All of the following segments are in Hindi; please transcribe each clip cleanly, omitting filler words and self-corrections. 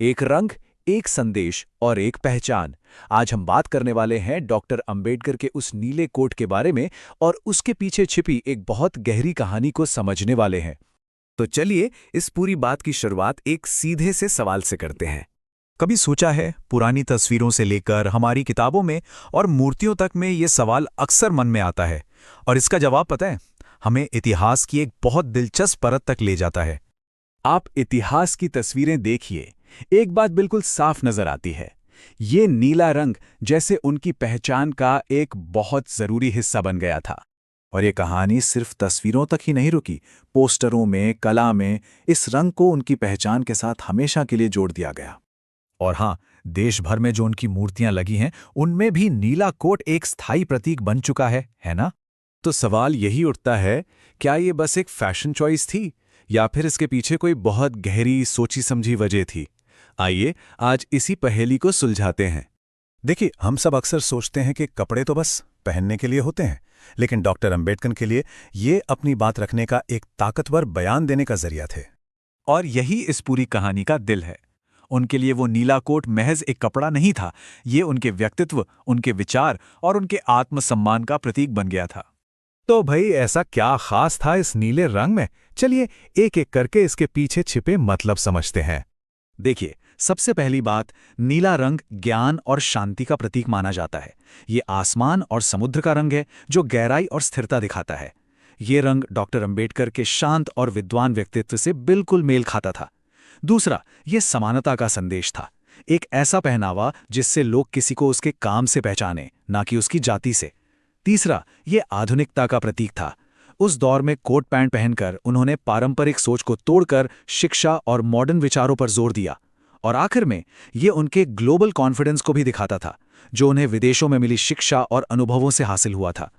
एक रंग, एक संदेश और एक पहचान। आज हम बात करने वाले हैं डॉक्टर अंबेडकर के उस नीले कोट के बारे में और उसके पीछे छिपी एक बहुत गहरी कहानी को समझने वाले हैं। तो चलिए इस पूरी बात की शुरुआत एक सीधे से सवाल से करते हैं। कभी सोचा है, पुरानी तस्वीरों से लेकर हमारी किताबों में और मूर्तियों तक में ये सवाल अक्सर मन में आता है, और इसका जवाब पता है, हमें इतिहास की एक बहुत दिलचस्प परत तक ले जाता है। आप इतिहास की तस्वीरें देखिए, एक बात बिल्कुल साफ नजर आती है। ये नीला रंग जैसे उनकी पहचान का एक बहुत जरूरी हिस्सा बन गया था। और ये कहानी सिर्फ तस्वीरों तक ही नहीं रुकी, पोस्टरों में, कला में इस रंग को उनकी पहचान के साथ हमेशा के लिए जोड़ दिया गया। और हाँ, देश भर में जो उनकी मूर्तियां लगी हैं, उनमें भी नीला कोट एक स्थायी प्रतीक बन चुका है ना? तो सवाल यही उठता है, क्या ये बस एक फैशन चॉइस थी या फिर इसके पीछे कोई बहुत गहरी सोची समझी वजह थी? आइए आज इसी पहेली को सुलझाते हैं। देखिए, हम सब अक्सर सोचते हैं कि कपड़े तो बस पहनने के लिए होते हैं, लेकिन डॉक्टर अंबेडकर के लिए ये अपनी बात रखने का एक ताकतवर बयान देने का जरिया थे। और यही इस पूरी कहानी का दिल है। उनके लिए वो नीला कोट महज एक कपड़ा नहीं था, ये उनके व्यक्तित्व, उनके विचार और उनके आत्मसम्मान का प्रतीक बन गया था। तो भाई, ऐसा क्या खास था इस नीले रंग में? चलिए एक एक करके इसके पीछे छिपे मतलब समझते हैं। देखिए, सबसे पहली बात, नीला रंग ज्ञान और शांति का प्रतीक माना जाता है। ये आसमान और समुद्र का रंग है जो गहराई और स्थिरता दिखाता है। ये रंग डॉक्टर अंबेडकर के शांत और विद्वान व्यक्तित्व से बिल्कुल मेल खाता था। दूसरा, ये समानता का संदेश था। एक ऐसा पहनावा जिससे लोग किसी को उसके काम से पहचाने, ना कि उसकी जाति से। तीसरा, ये आधुनिकता का प्रतीक था। उस दौर में कोट पैंट पहनकर उन्होंने पारंपरिक सोच को तोड़कर शिक्षा और मॉडर्न विचारों पर जोर दिया। और आखिर में ये उनके ग्लोबल कॉन्फिडेंस को भी दिखाता था, जो उन्हें विदेशों में मिली शिक्षा और अनुभवों से हासिल हुआ था।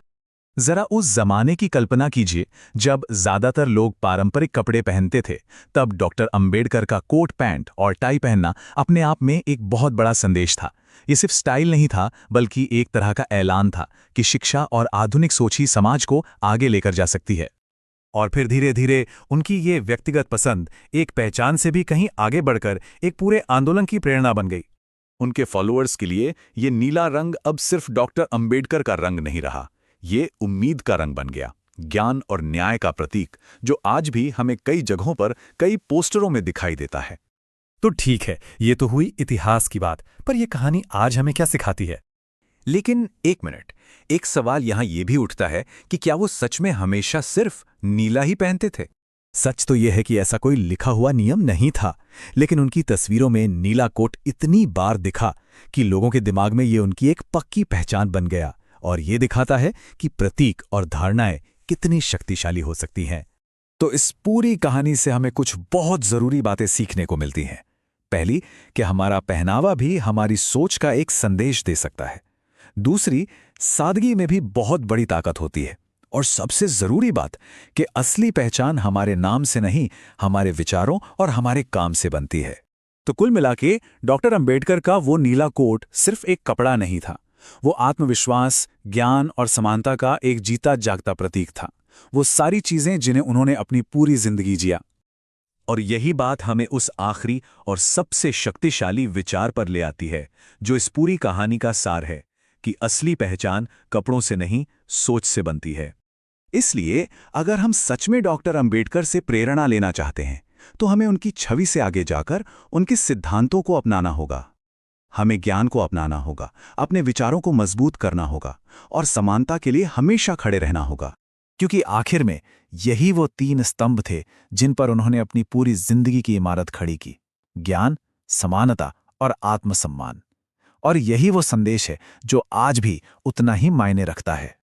जरा उस जमाने की कल्पना कीजिए, जब ज्यादातर लोग पारंपरिक कपड़े पहनते थे, तब डॉक्टर अंबेडकर का कोट पैंट और टाई पहनना अपने आप में एक बहुत बड़ा संदेश था। ये सिर्फ स्टाइल नहीं था, बल्कि एक तरह का ऐलान था कि शिक्षा और आधुनिक सोच ही समाज को आगे लेकर जा सकती है। और फिर धीरे धीरे उनकी ये व्यक्तिगत पसंद एक पहचान से भी कहीं आगे बढ़कर एक पूरे आंदोलन की प्रेरणा बन गई। उनके फॉलोअर्स के लिए ये नीला रंग अब सिर्फ डॉक्टर अंबेडकर का रंग नहीं रहा, ये उम्मीद का रंग बन गया, ज्ञान और न्याय का प्रतीक, जो आज भी हमें कई जगहों पर, कई पोस्टरों में दिखाई देता है। तो ठीक है, ये तो हुई इतिहास की बात, पर यह कहानी आज हमें क्या सिखाती है? लेकिन एक मिनट, एक सवाल यहां यह भी उठता है कि क्या वो सच में हमेशा सिर्फ नीला ही पहनते थे? सच तो यह है कि ऐसा कोई लिखा हुआ नियम नहीं था, लेकिन उनकी तस्वीरों में नीला कोट इतनी बार दिखा कि लोगों के दिमाग में ये उनकी एक पक्की पहचान बन गया। और ये दिखाता है कि प्रतीक और धारणाएं कितनी शक्तिशाली हो सकती हैं। तो इस पूरी कहानी से हमें कुछ बहुत जरूरी बातें सीखने को मिलती हैं। पहली, कि हमारा पहनावा भी हमारी सोच का एक संदेश दे सकता है। दूसरी, सादगी में भी बहुत बड़ी ताकत होती है। और सबसे जरूरी बात, कि असली पहचान हमारे नाम से नहीं, हमारे विचारों और हमारे काम से बनती है। तो कुल मिलाके डॉक्टर अंबेडकर का वो नीला कोट सिर्फ एक कपड़ा नहीं था, वो आत्मविश्वास, ज्ञान और समानता का एक जीता जागता प्रतीक था। वो सारी चीजें जिन्हें उन्होंने अपनी पूरी जिंदगी जिया। और यही बात हमें उस आखिरी और सबसे शक्तिशाली विचार पर ले आती है, जो इस पूरी कहानी का सार है, कि असली पहचान कपड़ों से नहीं, सोच से बनती है। इसलिए अगर हम सच में डॉक्टर अंबेडकर से प्रेरणा लेना चाहते हैं, तो हमें उनकी छवि से आगे जाकर उनके सिद्धांतों को अपनाना होगा। हमें ज्ञान को अपनाना होगा, अपने विचारों को मजबूत करना होगा और समानता के लिए हमेशा खड़े रहना होगा। क्योंकि आखिर में यही वो 3 स्तंभ थे जिन पर उन्होंने अपनी पूरी जिंदगी की इमारत खड़ी की: ज्ञान, समानता और आत्मसम्मान। और यही वो संदेश है जो आज भी उतना ही मायने रखता है।